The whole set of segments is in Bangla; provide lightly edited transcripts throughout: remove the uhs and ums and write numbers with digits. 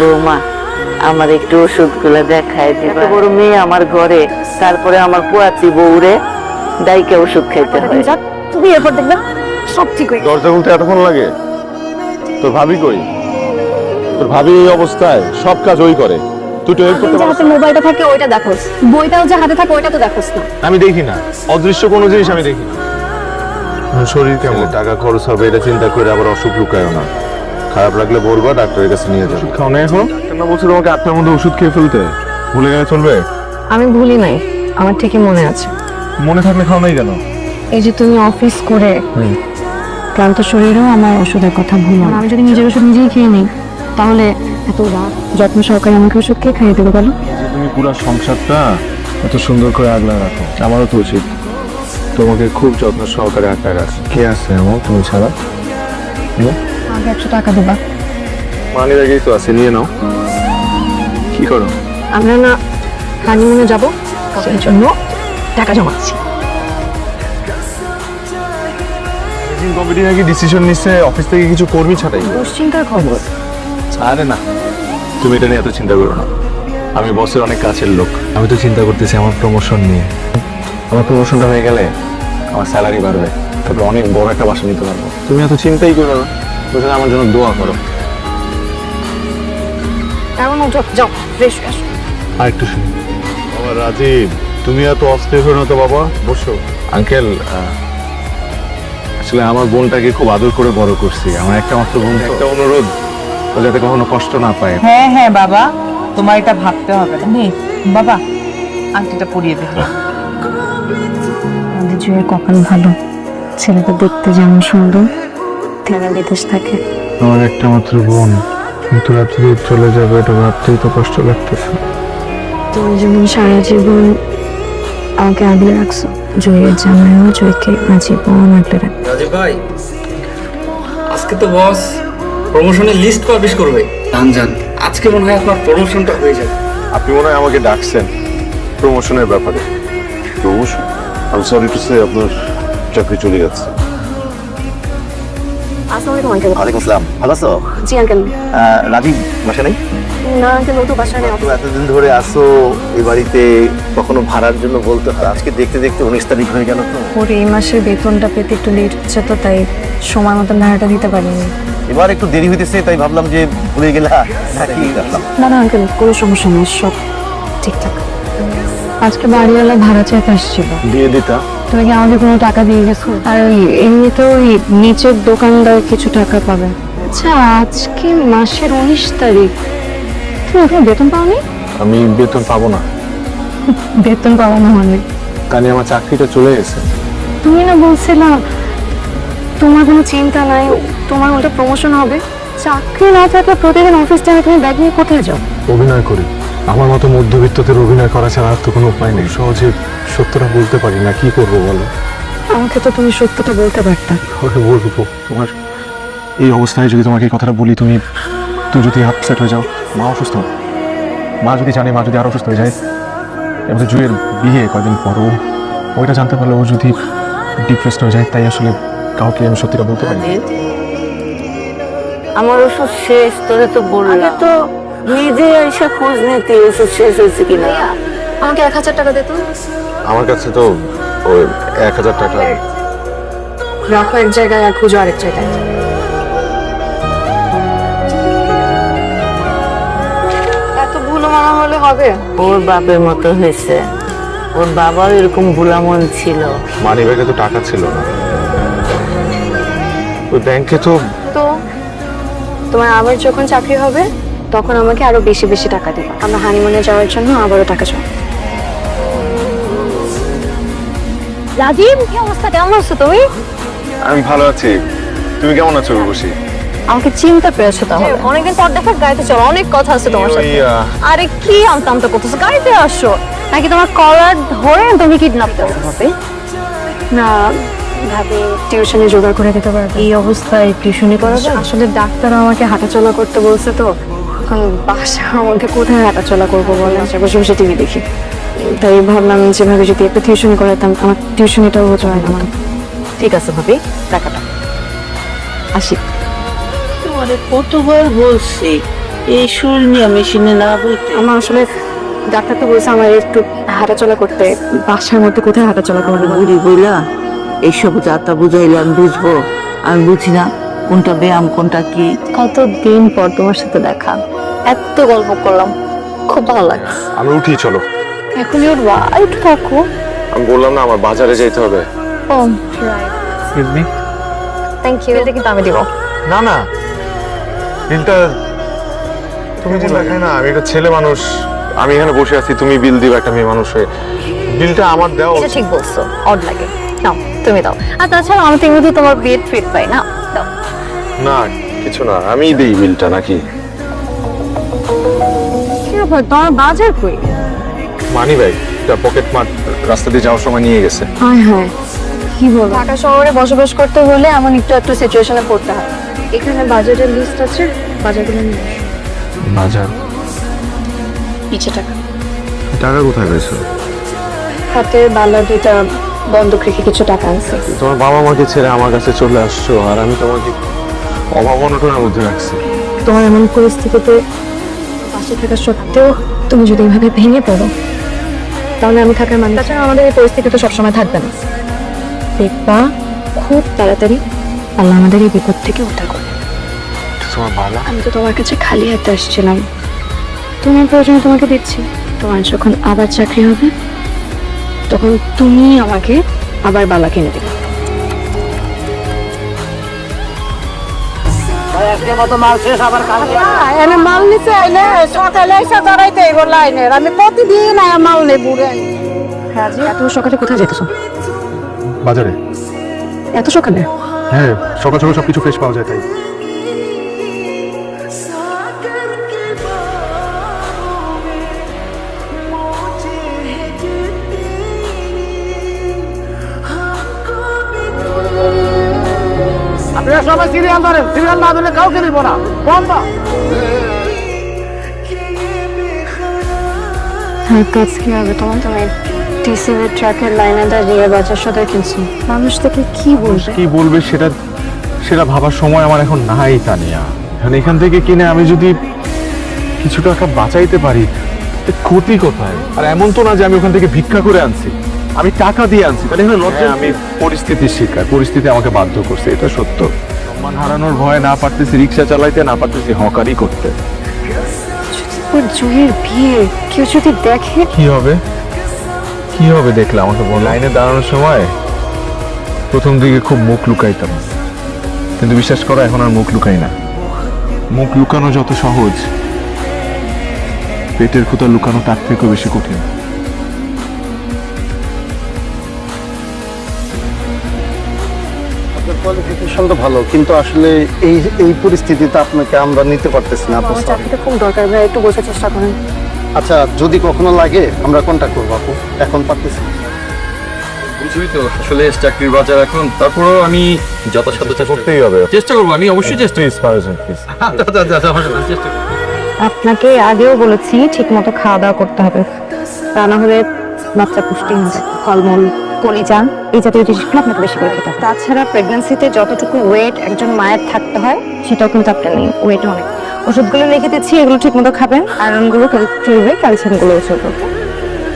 বৌমা, আমার একটু ওষুধগুলো দেখায় দিবা। এত বড় মেয়ে আমার ঘরে, তারপরে আমার পোয়াতি বউরে দাইকে ওষুধ খাইতে হয়। তুমি এরপর দেখবে সব ঠিক হয়ে দরজা খুলতে এতক্ষণ লাগে? তোর ভাবি কই? তোর ভাবি এই অবস্থায় সব কাজ ওই করে, তুই তো হেল্প করতে পারছিস হাতে মোবাইলটা থাকে ওইটা দেখোস, বইটাও যে হাতে থাকে ওইটা তো দেখোস না। আমি দেখি না, অদৃশ্য কোনো জিনিস আমি দেখি না। শরীর কেমন, টাকা খরচ হবে এটা চিন্তা করে আবার অসুখ লুকায়ও না। খারাপ লাগলে বলবা, ডাক্তারের কাছে নিয়ে যাও। খাও না এখন? ডাক্তার না বলছে তোমাকে 8টার মধ্যে ওষুধ খেয়ে ফেলতে? ভুলে গেলে চলবে? আমি ভুলি নাই, আমার ঠিকই মনে আছে। মনে থাকলে খাও নাই কেন? এই যে তুমি অফিস করে ক্লান্ত শরীরেও আমার ওষুধের কথা ভুলো না। আমি যদি নিজের ওষুধ নিজেই খেয়ে নিই তাহলে এত রাত যত্ন সহকারে আমাকে ওষুধ খেয়ে খাইয়ে দেবো বলো? যে তুমি পুরো সংসারটা এত সুন্দর করে আগলা রাখো, আমারও তো উচিত তোমাকে খুব যত্ন সহকারে আগলা রাখা। কে আছে এমন তুমি ছাড়া? আগে 100 টাকা দেবা। মানি ব্যাগেই তো আছে, নিয়ে নাও। কি করো? আমরা না হানিমুনে যাবো, সেই জন্য টাকা জমাচ্ছি। কমিটি নাকি ডিসিশন নিচ্ছে অফিস থেকে কিছু কর্মী ছাড়াই। দুশ্চিন্তার খবর। আরে না, তুমি এটা নিয়ে এত চিন্তা করো না। আমি বসের অনেক কাছের লোক, আমি তো চিন্তা করতেছি আমার প্রমোশন নিয়ে। আমার প্রমোশনটা হয়ে গেলে আমার স্যালারি বাড়বে, তারপরে অনেক বড় একটা বাসা নিতে পারবো। তুমি এত চিন্তাই করো না, বুঝলে আমার জন্য দোয়া করো। এমন যাও ফ্রেশ হয়ে আসো। আর একটু শুনি। বাবা রাজীব, তুমি এত অস্থির হো না তো বাবা, বসো। আঙ্কেল, আসলে আমার বোনটাকে খুব আদর করে বড় করছি। আমার একটা মাত্র বোন, একটা অনুরোধ, ও যাতে কখনো কষ্ট না পায়। হ্যাঁ হ্যাঁ বাবা, তোমার এটা ভাবতে হবে না। নে বাবা, আংটিটা পরিয়ে দে। আমাদের জুয়ের কপাল ভালো, ছেলেটা দেখতে যেমন সুন্দর তেমন বিদেশ থাকে। আমার একটা মাত্র বোন, কিন্তু এত দূর চলে যাবে এটা ভাবতেই তো কষ্ট লাগতেছে। তুমি যেমন সারা জীবন আমাকে আগলে রাখছো, জয়ের জামাইও জয়কে আজীবন আগলে রাখবে। রাজীব ভাই, আজকে তো বস প্রমোশনের লিস্ট পাবলিশ করবে। জান আজকে মনে হয় আপনার প্রমোশনটা হয়ে যাবে। আপনি মনে হয় আমাকে ডাকছেন প্রমোশনের ব্যাপারে। প্রমোশন? আমি সরি টু সে আপনার চাকরি চলে গেছে। আসসালামু আলাইকুম আঙ্কেল। ওয়ালাইকুম আসসালাম, ভালো আছো? জি আঙ্কেল। রাজীব বাসা নেই? না আঙ্কেল, ও তো বাসায় নেই। তো এতদিন ধরে আসো এই বাড়িতে, কখনো ভাড়ার জন্য বলতে হয়। আজকে দেখতে দেখতে 19 তারিখ হয়ে গেল তো। ওর এই মাসের বেতনটা পেতে একটু লেট হচ্ছে, তো তাই সময় মতন ভাড়াটা দিতে পারিনি। এবার একটু দেরি হইতেছে, তাই ভাবলাম যে ভুলে গেলা নাকি আসলাম। না না আঙ্কেল, কোনো সমস্যা নেই, সব ঠিকঠাক। আজকে বাড়িওয়ালা ভাড়া চাইতে আসছিল। দিয়ে দিতা। তুমি কি আমাকে কোনো টাকা দিয়ে গেছো? আর ওই এমনিতে ওই নিচের দোকানদার কিছু টাকা পাবে। আচ্ছা, আজকে মাসের 19 তারিখ, তুমি এখনো বেতন পাওনি? আমি বেতন পাবো না, বেতন পাওয়া না মানে? কারণ আমার চাকরিটা চলে গেছে। তুমি না বলছিলা তোমার কোনো চিন্তা নাই, তোমার ওটা প্রমোশন হবে। চাকরি না থাকলে প্রতিদিন অফিস টাইমে তুমি ব্যাগ নিয়ে কোথায় যাও? অভিনয় করি, আমার মতো মধ্যবিত্তদের অভিনয় করা ছাড়া আর তো কোনো উপায় নেই। সহজে সত্যটা বলতে পারি না, কি করবো বলো? আমাকে তো তুমি সত্যটা বলতে পারতা। ওকে বলবো, তোমার এই অবস্থায় যদি তোমাকে এই কথাটা বলি, তুমি যদি আপসেট হয়ে যাও। মা অসুস্থ, মা যদি জানে, মা যদি আরো অসুস্থ হয়ে যায়, এবার জুয়ের বিয়ে কয়েকদিন পর, ওইটা জানতে পারলে ও যদি ডিপ্রেসড হয়ে যায়, তাই আসলে কাউকে আমি সত্যিটা বলতে পারি না। আমার ওষুধ শেষ, তোরে তো বললাম তো নিজে এসে খোঁজ নিতে ওষুধ শেষ হয়েছে কিনা। আমাকে 1000 টাকা দে তো। আমার কাছে তো ওই 1000 টাকা। রাখো এক জায়গায় আর খুঁজো আরেক জায়গায়। এত ভুলো মানা হলে হবে? ওর বাপের মতো হয়েছে, ওর বাবাও এরকম ভুলামন ছিল। মানি ব্যাগে তো টাকা ছিল না, ওই ব্যাংকে তো। তো তোমার আবার যখন চাকরি হবে তখন আমাকে আরো বেশি বেশি টাকা দিবে। আমরা হানিমুনে যাওয়ার জন্য আবারও টাকা চাই। রাজীব, কি অবস্থা? কেমন আছো তুমি? আমি ভালো আছি, তুমি কেমন আছো উর্বশী? আমাকে চিন্তা পেয়েছো তাহলে? অনেকদিন পর দেখা, গাড়িতে চলো, অনেক কথা আছে তোমার সাথে। আরে কি আমতা আমতা করতেছো, গাড়িতে আসো। নাকি তোমার কলার ধরে তুমি কিডন্যাপ করতে হবে? না ভাবি, টিউশনে জোগাড় করে দিতে পারবে? এই অবস্থায় টিউশনি করা যায়? আসলে ডাক্তার আমাকে হাঁটাচলা করতে বলছে, তো এখন বাসা আমাকে কোথায় হাঁটাচলা করবো বলে, বসে বসে টিভি দেখি। তাই ভাবলাম যেভাবে যদি একটা টিউশন করাতাম, আমার টিউশনিটাও হতো না। ঠিক আছে ভাবি, টাকাটা আসি। তোমারে কতবার বলছি এই সুর নিয়ে মেশিনে না বলতে আমার আসলে ডাক্তার তো বলছে আমার একটু হাঁটাচলা করতে, বাসার মধ্যে কোথায় হাঁটাচলা করবো? বুড়ি বইলা এইসব যাতা বুঝাইলে আমি বুঝবো? আমি বুঝি না কোনটা ব্যায়াম কোনটা কি। কতদিন পর তোমার সাথে দেখা, এত গল্প করলাম, খুব ভালো লাগছে। আমরা উঠি, চলো। এখনই উঠবা? একটু থাকো। আমি বললাম না আমার বাজারে যেতে হবে। Oh excuse me. Thank you. এটা কিন্তু আমি দিব। না না, বিলটা তুমি যে দেখায় না, আমি একটা ছেলে মানুষ, আমি এখানে বসে আছি, তুমি বিল দিবে একটা মেয়ে মানুষ হয়ে। বিলটা আমার দেওয়া এটা ঠিক বলছো, অড লাগে। নাও তুমি দাও। আর তাছাড়া আমি তো এমনিতে তোমার বিয়ের ট্রিট পাই না, দাও। না কিছু না, আমি দিই বিলটা নাকি? কি ব্যাপার, তোমার বাজার কই? মানি ব্যাগ, পকেট মার রাস্তা দিয়ে যাওয়ার সময় নিয়ে গেছে। হায় হায়, কি বল? ঢাকা শহরে বসবাস করতে হলে এমন একটু একটু সিচুয়েশনে পড়তে হয়। এখানে বাজারের লিস্ট আছে, বাজারগুলো নিয়ে আসো। বাজার? পিছে টাকা। টাকা কোথায় পেয়েছো? হাতে বালা দুইটা বন্ধক রেখে কিছু টাকা আছে। তোমার বাবা মাকে ছেড়ে আমার কাছে চলে আসছো, আর আমি তোমাকে অভাব অনটনের মধ্যে রাখছি। তোমার এমন পরিস্থিতিতে পাশে থাকা সত্ত্বেও তুমি যদি এভাবে ভেঙে পড়ো, তাহলে আমি থাকার মানে, তাছাড়া আমাদের এই পরিস্থিতি তো সবসময় থাকবে না। দেখবা খুব তাড়াতাড়ি আল্লাহ আমাদের এই বিপদ থেকে উদ্ধার করবে। তোমার বাবা? আমি তো তোমার কাছে খালি হাতে আসছিলাম, তোমার প্রয়োজনে তোমাকে দিচ্ছি। তোমার যখন আবার চাকরি হবে, তখন তুমি আমাকে আবার বালা কিনে দেবে। এনে মাল নিচে আইলে সকালে এসে দাঁড়াইতে এই লাইনের, আমি প্রতিদিন আয়া মাল নেই বুড়ে। এত সকালে কোথায় যেতেছো? বাজারে। এত সকালে? হ্যাঁ, সকাল সকাল সবকিছু ফ্রেশ পাওয়া যায় তাই। আপনারা সবাই সিরিয়াল ধরেন, সিরিয়াল না ধরে কাউকে দিব না, বন্ধ। আর কাজ কি হবে তোমার? তুমি টিসিবি ট্রাকের লাইনে দাঁড়িয়ে বাজার সদাই কিনছো, মানুষ থেকে কি বলবে? কি বলবে সেটা সেটা ভাবার সময় আমার এখন নাই তানিয়া। এখন এখান থেকে কিনে আমি যদি কিছু টাকা বাঁচাইতে পারি, এর ক্ষতি কোথায়? আর এমন তো না যে আমি ওখান থেকে ভিক্ষা করে আনছি, আমি টাকা দিয়ে আনছি। তাহলে এখানে লজ্জা? আমি পরিস্থিতির শিকার, পরিস্থিতি আমাকে বাধ্য করছে, এটা সত্য। সম্মান হারানোর ভয়ে না পারতেছি রিক্সা চালাইতে, না পারতেছি হকারি করতে। ওর জুয়ের বিয়ে কেউ যদি দেখে? কি হবে? কি হবে দেখলে আমাকে বল। লাইনে দাঁড়ানোর সময় প্রথম দিকে খুব মুখ লুকাইতাম, কিন্তু বিশ্বাস করো এখন আর মুখ লুকাই না। মুখ লুকানো যত সহজ, পেটের ক্ষুধা লুকানো তার থেকেও বেশি কঠিন। কোয়ালিফিকেশন তো ভালো, কিন্তু আসলে এই এই পরিস্থিতিতে আপনাকে আমরা নিতে পারতেছি না। আপু, আমার চাকরিটা খুব দরকার ভাই, একটু বোঝার চেষ্টা করেন। আচ্ছা, যদি কখনো লাগে আমরা কন্ট্যাক্ট করবো আপু, এখন পারতেছি না। বুঝবি তো আসলে চাকরির বাজার এখন, তারপরেও আমি যথাসাধ্য চেষ্টা করতেই হবে। চেষ্টা করবো, আমি অবশ্যই চেষ্টা প্লিজ পারছেন, প্লিজ। চেষ্টা করবো। আপনাকে আগেও বলেছি ঠিক মতো খাওয়া দাওয়া করতে হবে, তা না হলে বাচ্চা পুষ্টিহীন হবে। ফলমূল, কলিজা, এই জাতীয় জিনিসগুলো আপনাকে বেশি করে খেতে হবে। তাছাড়া প্রেগন্যান্সিতে যতটুকু ওয়েট একজন মায়ের থাকতে হয়, সেটাও কিন্তু আপনার নেই, ওয়েট অনেক। ওষুধগুলো লিখে দিচ্ছি, এগুলো ঠিক মতো খাবেন, আয়রনগুলো চলবে, ক্যালসিয়ামগুলোও চলবে।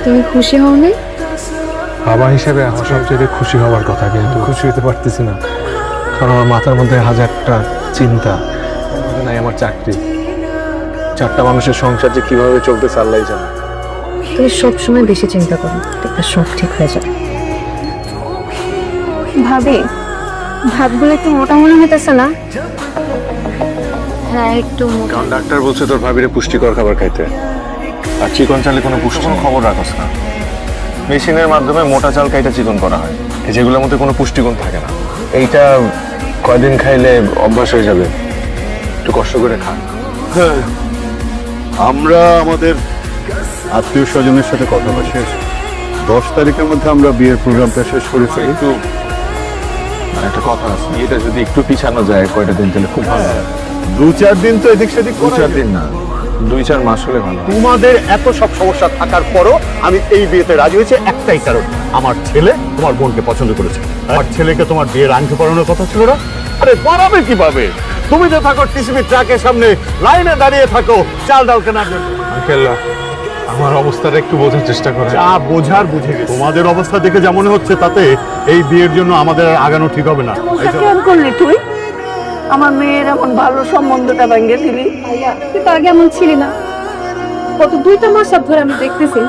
তুমি খুশি হও নি? বাবা হিসেবে আমার সবচেয়ে খুশি হওয়ার কথা, কিন্তু খুশি হতে পারতেছি না, কারণ আমার মাথার মধ্যে হাজারটা চিন্তা। নাই আমার চাকরি, চারটা মানুষের সংসার যে কিভাবে চলতেছে আল্লাহই জানে। তুমি সবসময় বেশি চিন্তা করো, দেখবে সব ঠিক হয়ে যাবে। ভাবি, ভাবগুলো একটু মোটা মনে হইতেছে না? হ্যাঁ একটু মোটা। কারণ ডাক্তার বলছে তোর ভাবিরে পুষ্টিকর খাবার খাইতে, আর চিকন চালে কোনো পুষ্টিকর খবর রাখস না। মেশিনের মাধ্যমে মোটা চাল খাইতে চিকন করা হয়, যেগুলোর মধ্যে কোনো পুষ্টিগুণ থাকে না। এইটা কয়দিন খাইলে অভ্যাস হয়ে যাবে, একটু কষ্ট করে খা। আমরা আমাদের আত্মীয় স্বজনের সাথে কথা শেষ 10 তারিখের মধ্যে আমরা বিয়ের প্রোগ্রামটা শেষ করে ফেলি। একটু মানে একটা কথা আছে, এটা যদি একটু পিছানো যায় কয়টা দিন, তাহলে খুব ভালো হয়। 2-4 দিন তো এদিক সেদিক 2-4 দিন না, 2-4 মাস হলে ভালো। তোমাদের এত সব সমস্যা থাকার পরও আমি এই বিয়েতে রাজি হয়েছে একটাই কারণ, আমার ছেলে তোমার বোনকে পছন্দ করেছে। আমার ছেলেকে তোমার বিয়ের আংটি পরানোর কথা ছিল না? আরে পরাবে কিভাবে? তুমি তো থাকো টিসিবি ট্রাকের সামনে লাইনে দাঁড়িয়ে থাকো চাল ডাল কেনার জন্য। আঙ্কেল, আমার অবস্থাটা একটু বোঝার চেষ্টা করে। যা বোঝার বুঝে গেছে। তোমাদের অবস্থা দেখে যা মনে হচ্ছে তাতে এই বিয়ের জন্য আমাদের আর আগানো ঠিক হবে না। কেমন করলি তুই? আমার মেয়ের এমন ভালো সম্বন্ধটা ভেঙে দিলি। তুই তো আগে এমন ছিলি না। গত 2টা মাস ধরে আমি দেখতেছি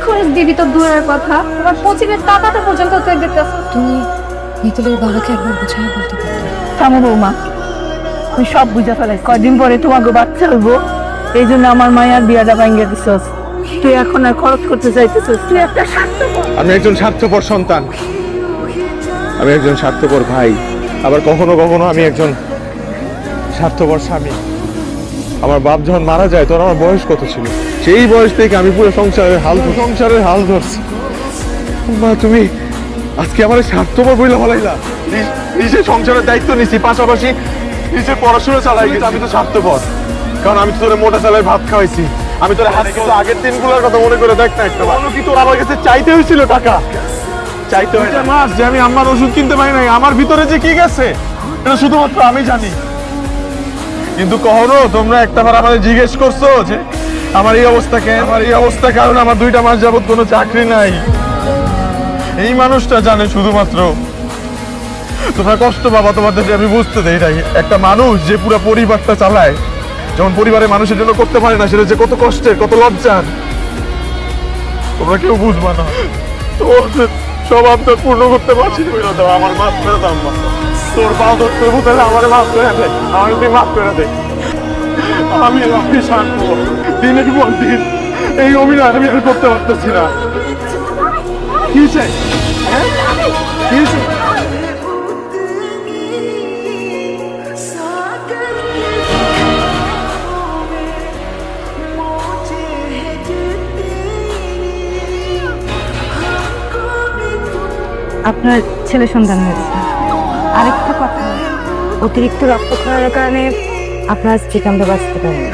খরচ দিবি তো দূরের কথা, এবার কোচিংয়ের টাকাটা পর্যন্ত তুই দেখতেছ। তুমি মিতুলের বাবাকে একবার বুঝাই বলতে পারতো। থামো বৌমা, আমি সব বুঝে ফেলাই। কয়দিন পরে তোমাকে বাচ্চা হইবো, এই জন্য আমার মায়ের বিয়াটা ভাঙিয়ে দিছস। তুই এখন আর খরচ করতে চাইতেছিস, তুই একটা স্বার্থপর। আমি একজন স্বার্থপর সন্তান, আমি একজন স্বার্থপর ভাই, আবার কখনো কখনো আমি একজন স্বার্থপর স্বামী। আমার বাপ যখন মারা যায় তখন আমার বয়স কত ছিল? সেই বয়স থেকে আমি পুরো সংসারের হাল ধরছি। মা, তুমি আজকে আমার স্বার্থপর বইলা বলাইলা। নিজের সংসারের দায়িত্ব নিছি, পাশাপাশি নিজের পড়াশোনা চালাই গেছি। আমি তো স্বার্থপর, কারণ আমি তো তোরে মোটা চালায় ভাত খাওয়াইছি। আমি তোর হাতে কিন্তু আগের দিনগুলোর কথা মনে করে দেখ না একটা। কি তোর আমার কাছে চাইতে হয়েছিল টাকা? চাইতে হয় মাস যে আমি আমার ওষুধ কিনতে পারি নাই, আমার ভিতরে যে কি গেছে এটা শুধুমাত্র আমি জানি। কিন্তু কখনো তোমরা একটাবার আমাদের জিজ্ঞেস করছো যে আমার এই অবস্থা কেন? আমার এই অবস্থা কারণ আমার 2টা মাস যাবত কোনো চাকরি নাই। এই মানুষটা জানে শুধুমাত্র। তোমরা কষ্ট বাবা, তোমাদের আমি বুঝতে দেই নাই। একটা মানুষ যে পুরো পরিবারটা চালায়, যেমন পরিবারের মানুষের জন্য করতে পারে না, সেটা যে কত কষ্টের, কত লজ্জার, তোমরা কেউ বুঝবা না। তোর স্বভাব তো পূর্ণ করতে পারছি না। আমার মাফ করে দাও মা, তোর পাও ধরতে হতো, আমার মাফ করে দে, আমার তুই মাফ করে দে। আমি শান্ত দিনের পর দিন এই অভিনয় আমি আর করতে পারতেছি না। কি চাই? কি চাই? আপনার ছেলে সন্তান হয়েছে। আরেকটা কথা, অতিরিক্ত রক্তক্ষরণের কারণে আপনার স্ত্রীকে আমরা বাঁচতে পারেন।